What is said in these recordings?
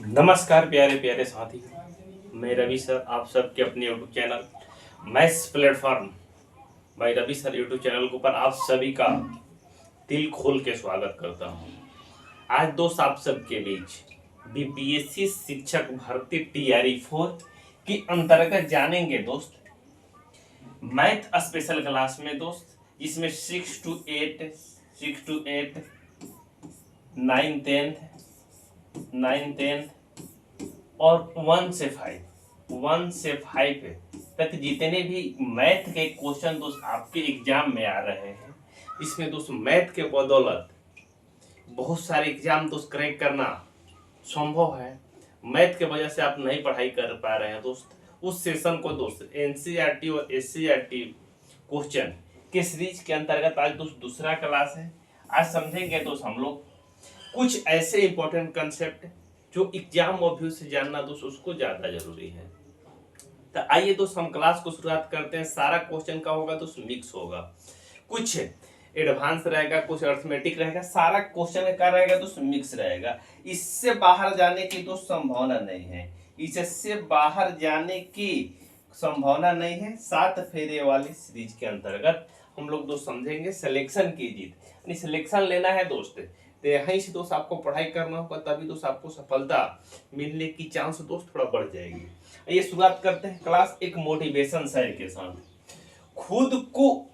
नमस्कार प्यारे प्यारे साथी। मैं रवि सर आप सबके अपने यूट्यूब चैनल मैथ्स प्लेटफॉर्म भाई रवि सर यूट्यूब चैनल के ऊपर आप सभी का दिल खोल के स्वागत करता हूं। आज दोस्त आप सबके बीच बीपीएससी शिक्षक भर्ती टीआरई 4 की अंतर्गत जानेंगे दोस्त मैथ स्पेशल क्लास में दोस्त, जिसमें 6 to 8 9th और 1 से 5 तक जितने भी मैथ के क्वेश्चन दोस्त आपके एग्जाम में आ रहे हैं, इसमें दोस्त मैथ के बदौलत बहुत सारे एग्जाम दोस्त क्रैक करना संभव है। मैथ के वजह से आप नहीं पढ़ाई कर पा रहे हैं दोस्त, उस सेशन को दोस्त एनसीईआरटी और एससीईआरटी क्वेश्चन के सीरीज के अंतर्गत आज दोस्त दूसरा क्लास है। आज समझेंगे दोस्त हम लोग कुछ ऐसे इंपॉर्टेंट कंसेप्ट जो एग्जाम में व्यू से जानना दोस्त उसको ज्यादा जरूरी है। तो आइए दोस्त हम क्लास को शुरुआत करते हैं। सारा क्वेश्चन का होगा दोस्त मिक्स होगा, कुछ एडवांस रहेगा, कुछ अर्थमेटिक रहेगा, सारा क्वेश्चन का रहेगा दोस्त मिक्स रहेगा। इससे बाहर जाने की दोस्त संभावना नहीं है, इससे बाहर जाने की संभावना नहीं है। 7 फेरे वाली सीरीज के अंतर्गत हम लोग दोस्त समझेंगे सिलेक्शन की जीत, यानी सिलेक्शन लेना है दोस्त। तो यहीं से दोस्त आपको पढ़ाई करना होगा, तभी दोस्त आपको सफलता मिलने की चांस दोस्त थोड़ा बढ़ जाएगी। ये शुरुआत करते हैं क्लास एक मोटिवेशन शेयर के साथ। खुद को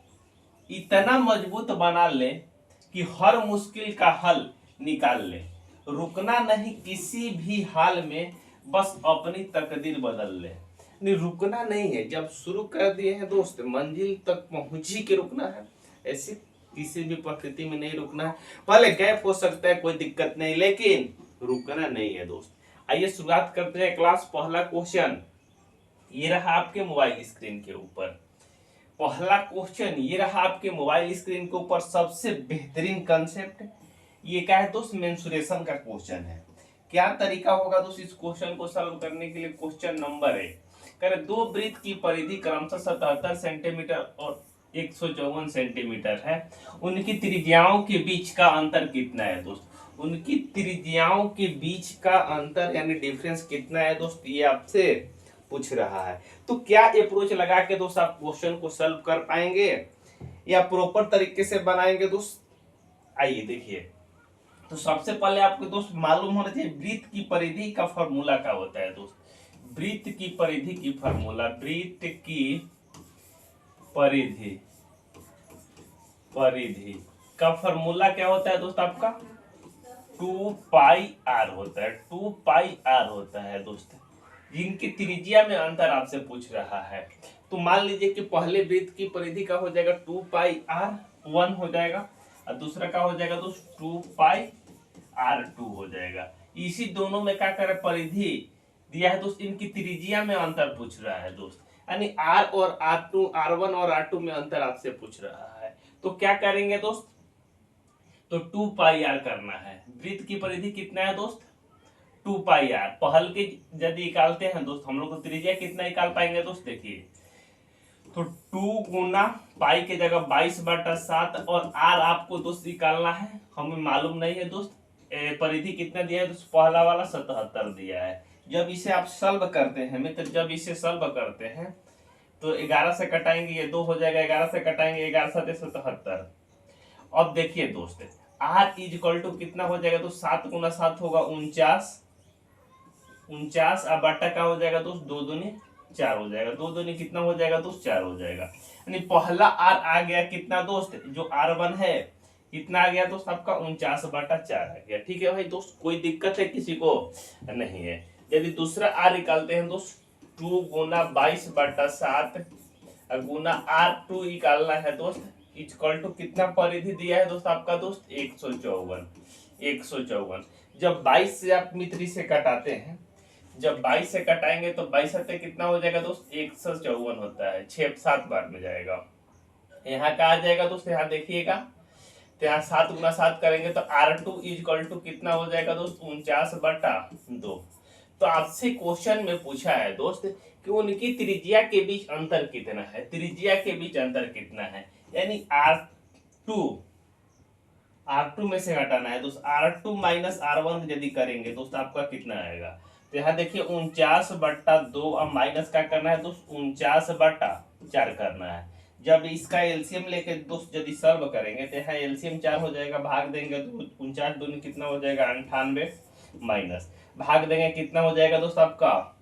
इतना मजबूत बना ले कि हर मुश्किल का हल निकाल ले, रुकना नहीं किसी भी हाल में, बस अपनी तकदीर बदल ले। नहीं, रुकना नहीं है, जब शुरू कर दिए हैं दोस्त मंजिल तक पहुंच ही के रुकना है। ऐसी किसी भी प्रकृति में नहीं रुकना है, भले गैप हो सकता है कोई दिक्कत नहीं, लेकिन रुकना नहीं है दोस्त। आइए शुरुआत करते हैं क्लास। पहला क्वेश्चन ये रहा आपके मोबाइल स्क्रीन के ऊपर। पहला क्वेश्चन ये रहा आपके मोबाइल स्क्रीन के ऊपर। सबसे बेहतरीन कंसेप्ट ये क्या है दोस्त, मेंसुरेशन का क्वेश्चन है। क्या तरीका होगा दोस्त इस क्वेश्चन को सॉल्व करने के लिए। क्वेश्चन नंबर 1 करे दो वृत्त की परिधि क्रमशः 77 सेंटीमीटर और 154 सेंटीमीटर है, उनकी त्रिज्याओं के बीच का अंतर कितना है दोस्त। उनकी त्रिज्याओं के बीच का अंतर यानी डिफरेंस कितना है दोस्त, ये आपसे पूछ रहा है। तो क्या अप्रोच लगा के दोस्त आप क्वेश्चन को सॉल्व कर पाएंगे या प्रॉपर तरीके से बनाएंगे दोस्त। आइए देखिए, तो सबसे पहले आपको दोस्त मालूम होना चाहिए वृत्त की परिधि का फॉर्मूला क्या होता है दोस्त। वृत्त की परिधि की फॉर्मूला, वृत्त की परिधि परिधि का फॉर्मूला क्या होता है दोस्त आपका 2πr होता है। 2πr होता है दोस्त, जिनकी त्रिज्या में अंतर आपसे पूछ रहा है। तो मान लीजिए कि पहले वृत्त की परिधि का हो जाएगा 2πr1 हो जाएगा, और दूसरा का हो जाएगा दोस्त 2πr2 हो जाएगा। इसी दोनों में क्या करे परिधि दिया है दोस्त, इनकी त्रिज्या में अंतर पूछ रहा है दोस्त, यानी r और r2, r1 और r2 में अंतर आपसे पूछ रहा है। तो क्या करेंगे दोस्त, तो 2πr करना है। वृत्त की परिधि कितना है दोस्त 2πr। पहल के यदि निकालते हैं दोस्त हम लोग को त्रिज्या कितना निकाल पाएंगे दोस्त, देखिए तो 2 गुना पाई के जगह 22/7 और r आपको दोस्त निकालना है, हमें मालूम नहीं है दोस्त। परिधि कितना दिया है दोस्त, पहला वाला 77 दिया है। जब इसे आप सॉल्व करते हैं मित्र, जब इसे सॉल्व करते हैं तो 11 से कटाएंगे ये 2 हो जाएगा, 11 से कटाएंगे 11 7 77। अब देखिए दोस्त r इक्वल टू कितना हो जाएगा, तो 7 गुना 7 होगा 49, 49 अब बटा का हो जाएगा दोस्त 2 दूनी 4 हो जाएगा, 2 दूनी कितना हो जाएगा दोस्त 4 हो जाएगा। यानी पहला r आ गया कितना दोस्त, जो r1 है कितना आ गया दोस्त आपका 49/4 आ गया। ठीक है भाई दोस्त, कोई दिक्कत है किसी को नहीं है। यदि दूसरा r निकालते हैं दोस्त 2 गुना 22/7 गुना r2 निकालना है दोस्त, इक्वल टू कितना परिधि दिया है दोस्त आपका दोस्त 154। जब 22 से आप मित्र से कटाते हैं, जब 22 से कटाएंगे तो 22 से कितना हो जाएगा दोस्त 154 होता है, 6-7 बार में जाएगा। यहाँ का आ जाएगा दोस्त, यहाँ देखिएगा तो यहाँ 7 गुना 7 करेंगे तो r2 इक्वल टू कितना हो जाएगा दोस्त 49/2। तो आपसे क्वेश्चन में पूछा है दोस्त कि उनकी त्रिज्या के बीच अंतर कितना है, त्रिज्या के बीच अंतर कितना है, यानी R2 में से घटाना है दोस्त, R2 माइनस R1 यदि करेंगे दोस्त आपका कितना आएगा। तो यहाँ देखिए 49/2, अब माइनस क्या करना है दोस्त, 49/4 करना है। जब इसका एलसीएम लेके दोस्त यदि सॉल्व करेंगे तो यहाँ एलसीएम 4 हो जाएगा, भाग देंगे तो 49 दूनी कितना हो जाएगा 98, माइनस भाग देंगे कितना हो जाएगा दोस्त आपका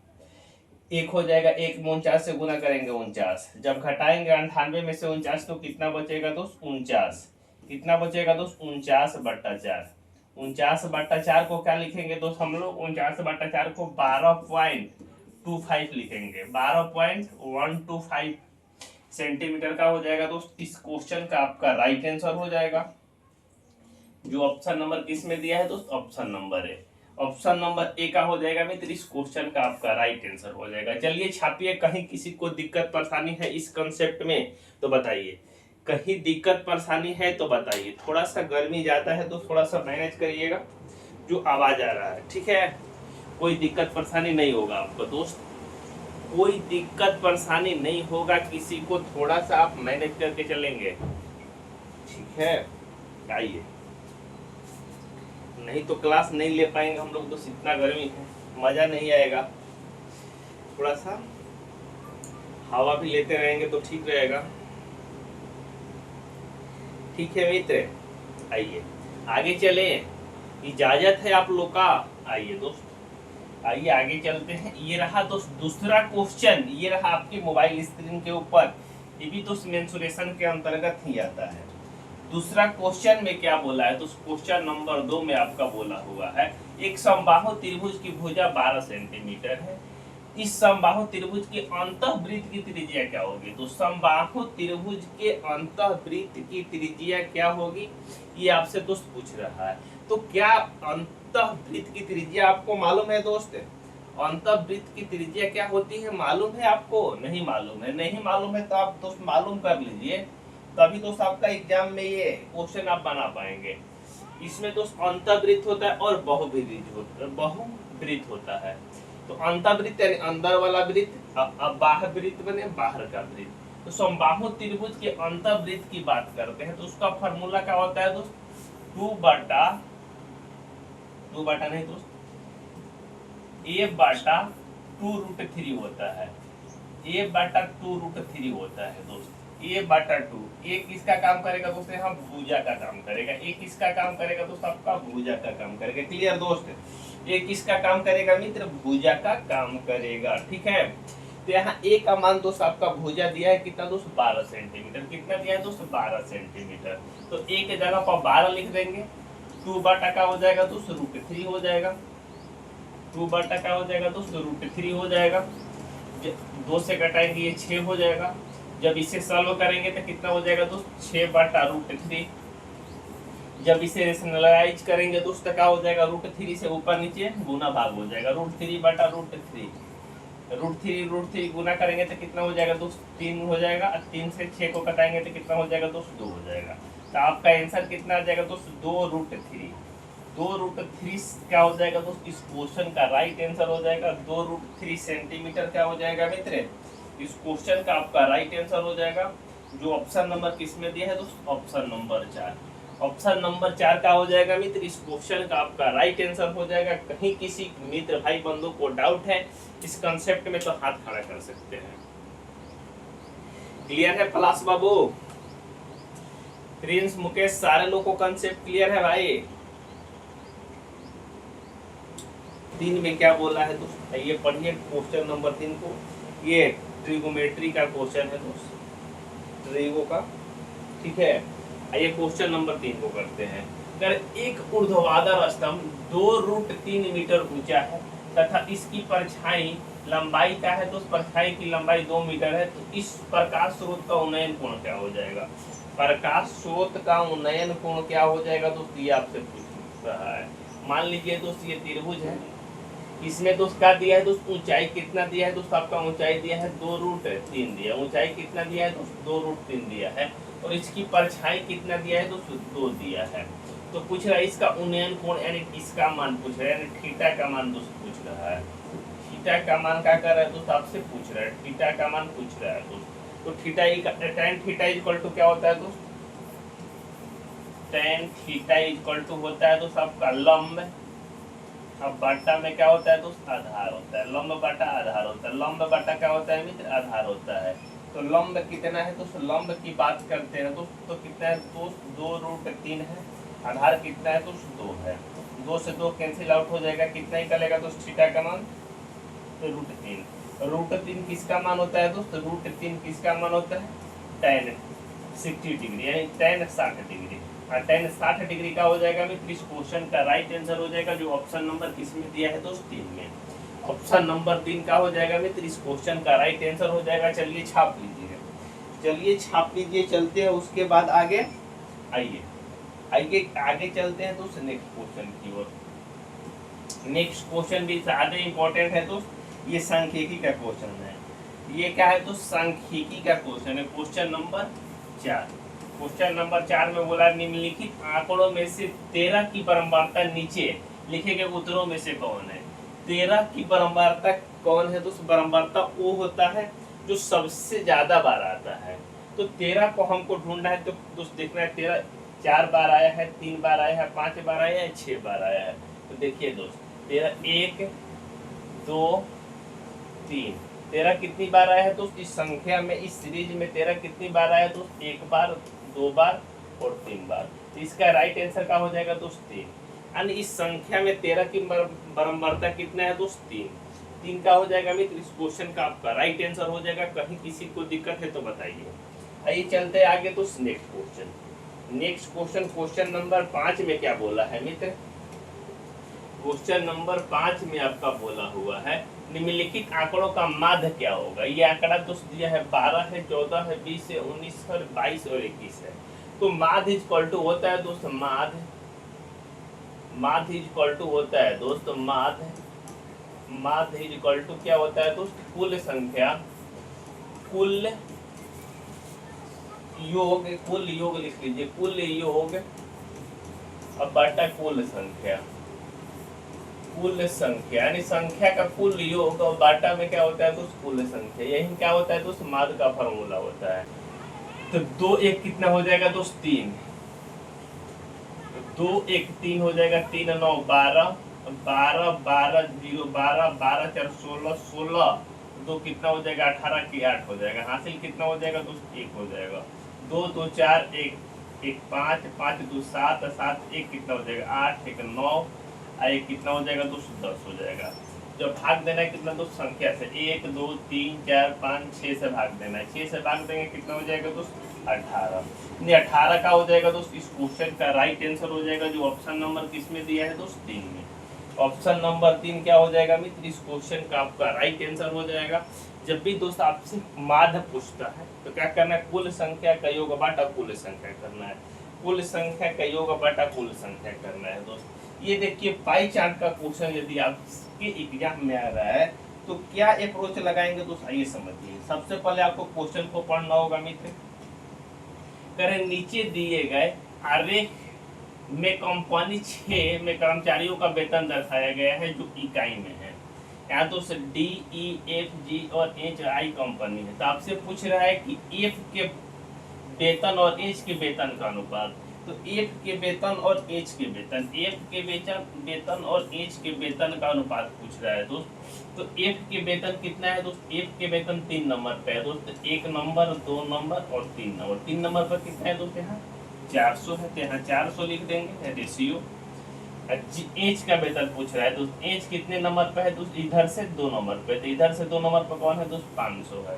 1 हो जाएगा, 1 में 49 से गुना करेंगे 49, जब घटाएंगे 98 में से 49 तो कितना बचेगा दोस्त 49, कितना बचेगा दोस्त 49/4। 49/4 को क्या लिखेंगे दोस्त हम लोग, 49/4 को 12.25 लिखेंगे, 12.125 सेंटीमीटर का हो जाएगा दोस्त। इस क्वेश्चन का आपका राइट आंसर हो जाएगा। जो ऑप्शन नंबर किस में दिया है दोस्त, option number A, option number A का हो जाएगा मित्र, इस क्वेश्चन का आपका राइट आंसर हो जाएगा। चलिए छापिए, कहीं किसी को दिक्कत परेशानी है इस कंसेप्ट में तो बताइए, कहीं दिक्कत परेशानी है तो बताइए। थोड़ा सा गर्मी ज्यादा है तो थोड़ा सा मैनेज करिएगा जो आवाज आ रहा है, ठीक है। कोई दिक्कत परेशानी नहीं होगा आपको दोस्त, कोई दिक्कत परेशानी नहीं होगा किसी को, थोड़ा सा आप मैनेज करके चलेंगे, ठीक है। आइए, नहीं तो क्लास नहीं ले पाएंगे हम लोग, तो इतना गर्मी है मजा नहीं आएगा। थोड़ा सा हवा भी लेते रहेंगे तो ठीक रहेगा, ठीक है मित्र। आइए आगे चले, इजाजत है आप लोग का। आइए दोस्त, आइए आगे चलते हैं। ये रहा दोस्त दूसरा क्वेश्चन, ये रहा आपके मोबाइल स्क्रीन के ऊपर, ये भी दोस्त मेंसुरेशन के अंतर्गत ही आता है। दूसरा क्वेश्चन में क्या बोला है, तो क्वेश्चन नंबर 2 में आपका बोला हुआ है, एक समबाहु त्रिभुज की भुजा 12 सेंटीमीटर है, इस समबाहु त्रिभुज के अंतःवृत्त की त्रिज्या क्या होगी। तो समबाहु त्रिभुज के अंतःवृत्त की त्रिज्या क्या होगी, ये आपसे दोस्त पूछ रहा है। तो क्या अंतःवृत्त की त्रिज्या आपको मालूम है दोस्त, अंतःवृत्त की त्रिज्या क्या होती है मालूम है आपको, नहीं मालूम है, नहीं मालूम है तो आप दोस्त मालूम कर लीजिए, तभी दोस्त आपका एग्जाम में ये क्वेश्चन आप बना पाएंगे। इसमें दोस्त अंतःवृत्त होता है और बहुवृत्त होता है। तो अंतःवृत्त यानी अंदर वाला वृत्त, बाह्य वृत्त बने बाहर का वृत्त। तो समबाहु त्रिभुज के अंतःवृत्त की बात करते हैं तो उसका फार्मूला क्या होता है दोस्त, 2 नहीं दोस्त, a/2√3 होता है, a/2√3 होता है दोस्त, a/2। ये किसका काम करेगा दोस्त, यहाँ भुजा का काम करेगा, ये किसका काम करेगा दोस्त, आपका भुजा का काम करेगा। क्लियर दोस्त, ये किसका काम करेगा मित्र, भुजा का काम करेगा, ठीक है। तो यहाँ ए का मान दोस्त आपका भुजा दिया है कितना दोस्त, 12 सेंटीमीटर, कितना दिया है दोस्त 12 सेंटीमीटर। तो ए के जगह पर 12 लिख देंगे, 2/2 का हो जाएगा दोस्त √3 हो जाएगा, 2/2 का हो जाएगा दोस्त √3 हो जाएगा, 2 से घटाएंगे ये 6 हो जाएगा। जब इसे सॉल्व करेंगे तो कितना हो जाएगा दोस्त 6/√3। जब इसे रेशनलाइज करेंगे दोस्त क्या हो जाएगा, √3 से ऊपर नीचे गुना भाग हो जाएगा, √3/√3, √3 गुना करेंगे तो कितना हो जाएगा दोस्त 3 हो जाएगा, 3 से 6 को कटाएंगे तो कितना हो जाएगा दोस्त 2 हो जाएगा। तो आपका आंसर कितना आ जाएगा दोस्त 2√3। 2√3 क्या हो जाएगा दोस्त, इस क्वेश्चन का राइट आंसर हो जाएगा 2√3 सेंटीमीटर क्या हो जाएगा मित्र, इस क्वेश्चन का आपका राइट आंसर हो जाएगा। जो ऑप्शन नंबर किस में दिया है दोस्त, ऑप्शन नंबर 4, ऑप्शन नंबर 4 का हो जाएगा मित्र, इस क्वेश्चन का आपका राइट आंसर हो जाएगा। कहीं किसी मित्र भाई बंधु को डाउट है इस कंसेप्ट में तो हाथ खड़ा कर सकते हैं। क्लियर है पलाश बाबू, प्रिंस, मुकेश, सारे लोगों को कंसेप्ट क्लियर है भाई। 3 में क्या बोला है दोस्त, ये पढ़िए क्वेश्चन नंबर 3 को, ये ट्रिगोमेट्री का क्वेश्चन है दोस्त, ट्रिगो का, ठीक है। आइए क्वेश्चन नंबर 3 को करते हैं। अगर एक ऊर्ध्वाधर स्तंभ 2√3 मीटर ऊंचा है तथा इसकी परछाई लंबाई क्या है, तो उस परछाई की लंबाई 2 मीटर है, तो इस प्रकाश स्रोत का उन्नयन कोण क्या हो जाएगा। प्रकाश स्रोत का उन्नयन कोण क्या हो जाएगा दोस्त, ये आपसे पूछ रहा है। मान लीजिए दोस्त ये त्रिभुज है, इसमें दोस्त क्या दिया है दोस्त, ऊंचाई कितना दिया है दोस्त, आपका ऊंचाई दिया है 2√3 दिया, ऊंचाई कितना दिया है दोस्त 2√3 दिया है, और इसकी परछाई कितना दिया है दोस्त 2 दिया है। तो पूछ रहा है इसका उन्नयन कोण यानी इसका मान पूछ रहा है, यानी थीटा का मान दोस्त पूछ रहा है। थीटा का मान क्या कर रहा है दोस्त, आपसे पूछ रहा है, थीटा का मान पूछ रहा है दोस्त। तो theta tan theta equal to क्या होता है दोस्त, tan थीटा इक्वल टू होता है दोस्त आपका लंब। अब बटा में क्या होता है दोस्त, आधार होता है। लंब बटा आधार होता है। लंब बटा क्या होता है मित्र, आधार होता है। तो लंब कितना है दोस्त, लंब की बात करते हैं दोस्त, तो कितना है दोस्त, 2√3 है। आधार कितना है दोस्त, 2 है। 2 से 2 कैंसिल आउट हो जाएगा, कितना निकलेगा दोस्त, थीटा का मान तो √3। √3 किसका मान होता है दोस्त, √3 किसका मान होता है, tan 60 डिग्री, यानी tan 60 डिग्री। और tan 60 डिग्री का हो जाएगा मित्र इस क्वेश्चन का राइट आंसर हो जाएगा, जो ऑप्शन नंबर किसमें दिया है दोस्त, 3 में। ऑप्शन नंबर 3 का हो जाएगा मित्र इस क्वेश्चन का राइट आंसर हो जाएगा। चलिए छाप लीजिए, चलिए छाप लीजिए। चलते हैं उसके बाद आगे, आइए आगे चलते हैं दोस्त नेक्स्ट क्वेश्चन की ओर। नेक्स्ट क्वेश्चन भी ज्यादा इंपॉर्टेंट है दोस्त, ये सांख्यिकी का क्वेश्चन है। ये क्या है दोस्त, सांख्यिकी का क्वेश्चन है, क्वेश्चन नंबर 4। क्वेश्चन नंबर 4 में बोला निम्नलिखित आंकड़ों में से 13 की बारंबारता नीचे लिखे गए उत्तरों में से कौन है। 13 की बारंबारता कौन है दोस्त, बारंबारता वो होता है जो सबसे ज्यादा बार आता है। तो 13 को हमको ढूंढना है, तो दोस्त देखना है 13 4 बार आया है, 3 बार आया है, 5 बार आया है, 6 बार आया है। तो देखिए दोस्त 13 1 2 3, 13 कितनी बार आया है दोस्त, इस संख्या में इस सीरीज में 13 कितनी बार आया दोस्त, 1 बार 2 बार और 3 बार। तो इसका राइट आंसर क्या हो जाएगा दोस्त, 3। यानी इस संख्या में 13 की बारंबारता कितना है दोस्त, 3 का हो जाएगा मित्र इस क्वेश्चन का आपका राइट आंसर हो जाएगा। कहीं किसी को दिक्कत है तो बताइए। आइए चलते हैं आगे दोस्त next question. Next question question number 5 में क्या बोला है मित्र, क्वेश्चन नंबर 5 में आपका बोला हुआ है निम्नलिखित आंकड़ों का माध्य क्या होगा। ये आंकड़ा दोस्त दिया है 12 है, 14 है, 20 है, 19 है, 22 और 21 है। तो माध्य इक्वल टू होता है दोस्त, माध्य इक्वल टू होता है दोस्त, माध्य इक्वल टू क्या होता है दोस्त, कुल संख्या, कुल योग लिख लीजिए, कुल योग अब बटा कुल संख्या, यानी संख्या का कुल योग और बाटा में क्या होता है तो कुल संख्या। यही क्या होता है दोस्त, माध्य का फॉर्मूला होता है। तो 2 1 कितना हो जाएगा दोस्त, 3। 2 1 3 हो जाएगा, 3 9 12, 12 12 0 12, 12 4 16, 16 2 कितना हो जाएगा, 18 की 8 हो जाएगा। हासिल कितना हो जाएगा दोस्त, 1 हो जाएगा। 2 2 4 1 1 5 5 2 7 7 1 कितना हो जाएगा, 8 1 9 एक कितना हो जाएगा दोस्त, 10 हो जाएगा। जब भाग देना है कितना दोस्त, संख्या से 1 2 3 4 5 6 से भाग देना है, 6 से भाग देंगे कितना हो जाएगा दोस्त, 18। नहीं 18 का हो जाएगा दोस्त इस क्वेश्चन का राइट आंसर हो जाएगा, जो ऑप्शन नंबर किसमें दिया है दोस्त, 3 में। ऑप्शन नंबर 3 क्या हो जाएगा मित्र इस क्वेश्चन का आपका राइट आंसर हो जाएगा। जब भी दोस्त आपसे माध्य पूछता है तो क्या करना है, कुल संख्या का योग बाटा कुल संख्या करना है, कुल संख्या का योग बाटा कुल संख्या करना है दोस्त। ये देखिए पाई चार्ट का क्वेश्चन यदि आपके एग्जाम में आ रहा है तो क्या अप्रोच लगाएंगे दोस्त, आइए समझिए। सबसे पहले आपको क्वेश्चन को पढ़ना होगा मित्र। करें नीचे दिए गए आरेख में कंपनी 6 में कर्मचारियों का वेतन दर्शाया गया है जो इकाई में है। यहाँ तो DEFG और HI कंपनी है। तो आपसे पूछ रहा है कि F के वेतन और H के वेतन का अनुपात। तो F के वेतन और H के वेतन, F के वेतन और H के वेतन का अनुपात पूछ रहा है दोस्त। तो F के वेतन कितना है दोस्त, F के वेतन 3 नंबर पे है दोस्त, 1 नंबर 2 नंबर और 3 नंबर। 3 नंबर पर कितना है दोस्त, यहाँ 400 है, तो यहाँ 400 लिख देंगे रेशियो। H का वेतन पूछ रहा है दोस्त, H कितने नंबर पे है दोस्त, इधर से 2 नंबर पे, तो इधर से 2 नंबर पर कौन है दोस्त, 500 है,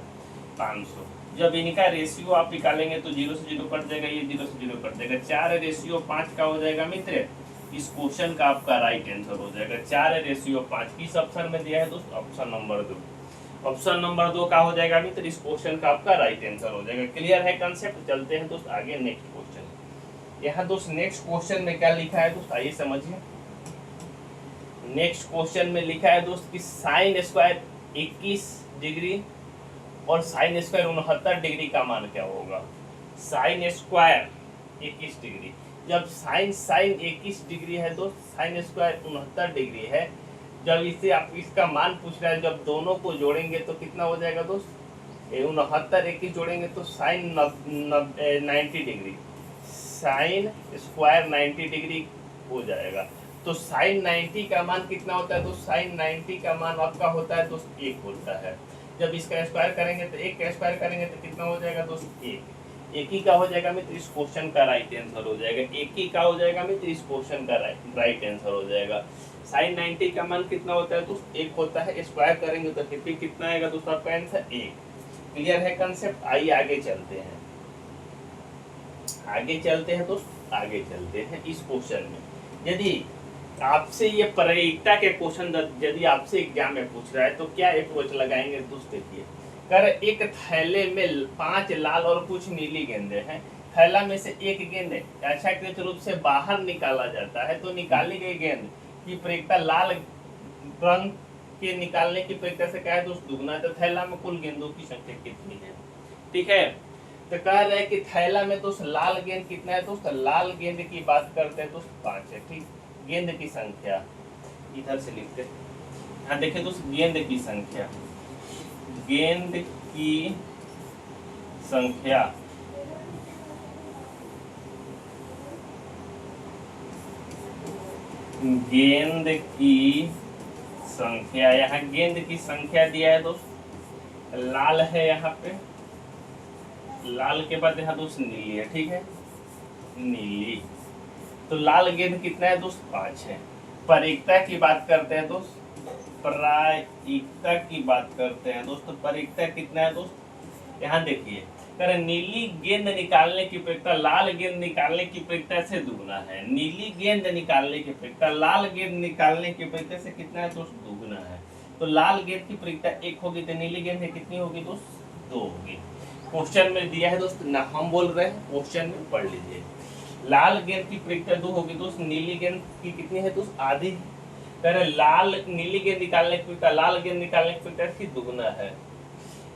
500। जब इनका रेशियो आप निकालेंगे तो 0 से 0 कट जाएगा, ये 0 से 0 कट जाएगा, 4:5 का हो जाएगा मित्र इस क्वेश्चन का आपका राइट आंसर हो जाएगा। 4:5 किस ऑप्शन में दिया है दोस्त, ऑप्शन नंबर 2। ऑप्शन नंबर 2 का हो जाएगा मित्र इस क्वेश्चन का आपका राइट आंसर हो जाएगा। क्लियर है कंसेप्ट। चलते हैं दोस्त आगे नेक्स्ट क्वेश्चन। यहाँ दोस्त नेक्स्ट क्वेश्चन में क्या लिखा है दोस्त, आइए समझिए। नेक्स्ट क्वेश्चन में लिखा है दोस्त कि साइन स्क्वायर 21 डिग्री और साइन स्क्वायर 69 डिग्री का मान क्या होगा। साइन स्क्वायर 21 डिग्री, जब साइन 21 डिग्री है दोस्त, साइन स्क्वायर 69 डिग्री है, जब इसे आप इसका मान पूछ रहा है, जब दोनों को जोड़ेंगे तो कितना हो जाएगा दोस्त, 69 21 जोड़ेंगे तो sine 90 degree, sine square 90 degree हो जाएगा। तो साइन 90 का मान कितना होता है दोस्त? साइन 90 का मान आपका होता है दोस्त 1 होता है। जब इसका स्क्वायर करेंगे तो 1 का स्क्वायर करेंगे तो कितना हो जाएगा दोस्त? 1 ही का हो जाएगा मित्र, इस क्वेश्चन का राइट आंसर हो जाएगा। 1 ही का हो जाएगा मित्र, इस क्वेश्चन का राइट आंसर हो जाएगा। साइन 90 का मान कितना होता है दोस्त? 1 होता है। स्क्वायर करेंगे तो फिर कितना आएगा दोस्त आपका आंसर? 1। क्लियर है कंसेप्ट? आइए आगे चलते हैं, दोस्त आगे चलते हैं। इस क्वेश्चन में यदि आपसे ये प्रायिकता के क्वेश्चन यदि आपसे एग्जाम में पूछ रहा है तो क्या अप्रोच लगाएंगे दोस्त? देखिए, कर एक थैले में 5 लाल और कुछ नीली गेंदे हैं। थैला में से एक गेंद अपेक्षाकृत रूप से बाहर निकाला जाता है, तो निकाली गई गेंद की प्रायिकता लाल रंग के निकालने की प्रायिकता से क्या है दोस्त? दुगना। तो थैला में कुल गेंदों की संख्या कितनी है? ठीक है, तो कह रहे हैं कि थैला में दोस्त लाल गेंद कितना है दोस्त? लाल गेंद की बात करते हैं दोस्त 5 है। ठीक, गेंद की संख्या इधर से लिखते हैं। हाँ देखिए दोस्त, गेंद की संख्या, गेंद की संख्या गेंद की संख्या, यहाँ गेंद की संख्या दिया है दोस्त, लाल है यहाँ पे, लाल के बाद यहाँ दोस्त नीली है। ठीक है, नीली, तो लाल गेंद कितना है दोस्त? 5 है। प्रायिकता की बात करते हैं दोस्त, प्रायिकता की बात करते हैं दोस्त, प्रायिकता कितना है दोस्त? यहाँ देखिए, कर नीली गेंद निकालने की प्रायिकता लाल गेंद निकालने की प्रायिकता से दुगना है। नीली गेंद निकालने की प्रायिकता लाल गेंद निकालने की प्रायिकता से कितना है दोस्त? दुगना है। तो लाल गेंद की प्रायिकता 1 होगी, तो नीली गेंद कितनी होगी दोस्त? 2 होगी। क्वेश्चन में दिया है दोस्त, ना हम बोल रहे हैं, क्वेश्चन में पढ़ लीजिए। लाल गेंद की प्रायिकता 2 होगी दोस्त, नीली गेंद की कितनी है दोस्त? आधी। कह लाल नीली गेंद निकालने की प्रायिकता लाल गेंद निकालने की प्रायिकता की दुगना है।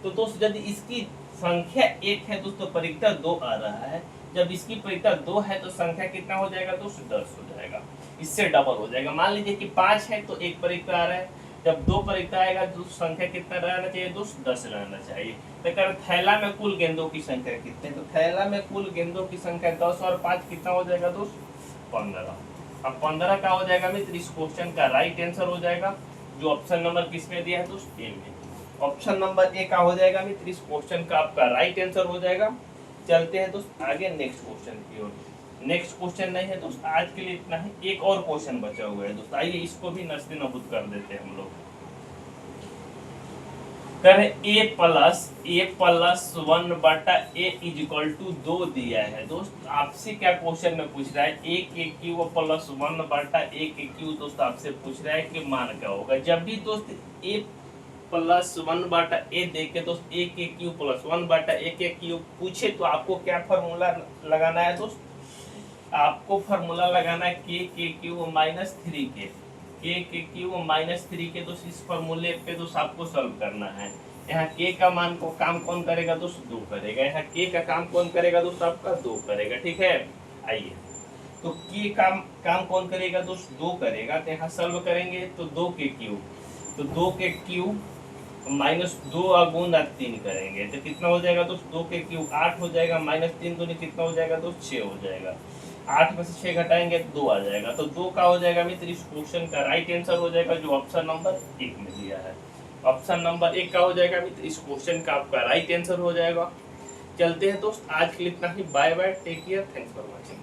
तो दोस्त यदि इसकी संख्या 1 है दोस्त तो प्रायिकता 2 आ रहा है। जब इसकी प्रायिकता 2 है तो संख्या कितना हो जाएगा दोस्त? 10 हो जाएगा, इससे डबल हो जाएगा। मान लीजिए कि 5 है तो 1 प्रायिकता आ रहा है, जब 2 प्रायिकता आएगा तो संख्या कितना रहना चाहिए दोस्त? 10 रहना चाहिए। तो कर थैला में कुल गेंदों की संख्या कितनी है? तो थैला में कुल गेंदों की संख्या 10 और 5 कितना हो जाएगा दोस्त? 15। अब 15 का हो जाएगा मित्र, इस क्वेश्चन का राइट आंसर हो जाएगा, जो ऑप्शन नंबर किसमें दिया है दोस्त? ए में। ऑप्शन नंबर ए का हो जाएगा मित्र, इस क्वेश्चन का आपका राइट आंसर हो जाएगा। चलते हैं दोस्त आगे नेक्स्ट क्वेश्चन की ओर। नेक्स्ट क्वेश्चन नहीं है दोस्त, आज के लिए इतना ही। एक और क्वेश्चन बचा हुआ है दोस्त, आइए इसको भी नस्ते नबूद कर देते हैं हम लोग। a plus 1/a is equal to 2 दिया है दोस्त। आपसे क्या क्वेश्चन में पूछ रहा है? a के क्यूब प्लस 1/a के क्यूब दोस्त आपसे पूछ रहा है कि मान क्या होगा। जब भी दोस्त a प्लस 1/a दे के दोस्त a के क्यूब प्लस 1/a के क्यूब पूछे तो आपको क्या फार्मूला लगाना है दोस्त? आपको फार्मूला लगाना है k के क्यूब माइनस 3 के, k के क्यूब माइनस 3 के दोस्त। इस फार्मूले पे दोस्त आपको सॉल्व करना है। यहाँ k का मान को काम कौन करेगा दोस्त? 2 करेगा। यहाँ k का काम कौन करेगा दोस्त? आपका 2 करेगा। ठीक है, आइए तो k का काम कौन करेगा दोस्त? 2 करेगा। तो यहाँ सॉल्व करेंगे तो 2 के क्यूब, तो 2 के क्यूब माइनस 2 गुना 3 करेंगे तो कितना हो जाएगा दोस्त? 2 के क्यूब 8 हो जाएगा, माइनस 3 दूनी कितना हो जाएगा दोस्त? 6 हो जाएगा। 8 में से 6 घटाएंगे तो 2 आ जाएगा। तो 2 का हो जाएगा मित्र, इस क्वेश्चन का राइट आंसर हो जाएगा, जो ऑप्शन नंबर 1 में दिया है। ऑप्शन नंबर 1 का हो जाएगा मित्र, इस क्वेश्चन का आपका राइट आंसर हो जाएगा। चलते हैं दोस्त, आज के लिए इतना ही। Bye bye, take care, thanks for watching.